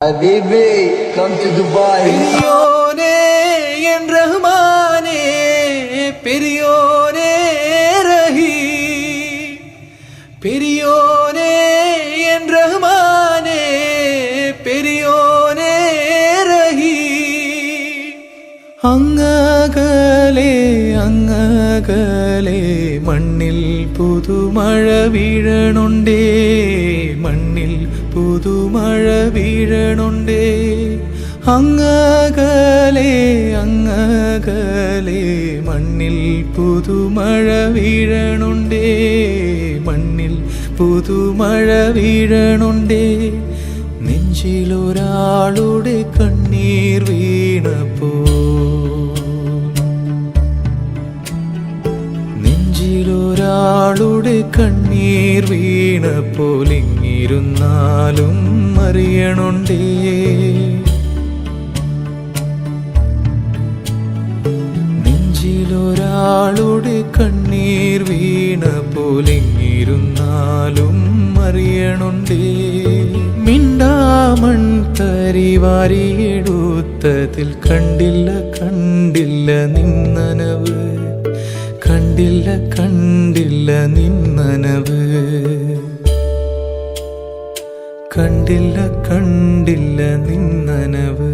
Habibi, come to Dubai. பெரியோனே என் ரஹ்மானே, பெரியோனே ரஹீம், பெரியோனே என் ரஹ்மானே, பெரியோனே ரஹீம். അങ്ങകലെ അങ്ങകലെ മണ്ണിൽ പുതുമഴ വീഴണുണ്ടേ, മണ്ണിൽ പുതുമഴ വീഴണുണ്ടേ. അങ്ങകലെ അങ്ങകലെ മണ്ണിൽ പുതുമഴ വീഴണുണ്ടേ, മണ്ണിൽ പുതുമഴ വീഴണുണ്ടേ. നെഞ്ചിലൊരാളുടെ കണ്ണീർ വീണപ്പോ, നെഞ്ചിലൊരാളുടെ കണ്ണീർ വീണപ്പോൾ ഇങ്ങിരുന്നാലും അറിയണുണ്ടേ. നെഞ്ചിലൊരാളുടെ കണ്ണീർ വീണപ്പോൾ ഇങ്ങിരുന്നാലും അറിയണുണ്ടേ. മിണ്ടാമൺ തരിവാരിയെടുത്തതിൽ കണ്ടില്ല കണ്ടില്ല നിന്നനവ്, കണ്ടില്ല കണ്ടില്ല നിന്നനവ്, കണ്ടില്ല കണ്ടില്ല നിന്നനവ്.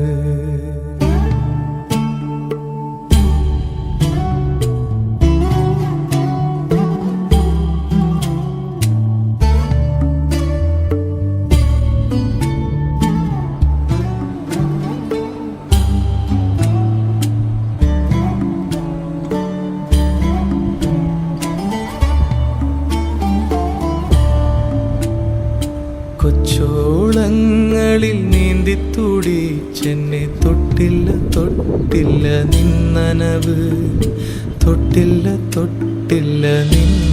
കൊച്ചോളങ്ങളിൽ നീന്തി തുടിച്ചെന്നെ തൊട്ടില്ല തൊട്ടില്ല നിന്നനവ്, തൊട്ടില്ല തൊട്ടില്ല നിന്ന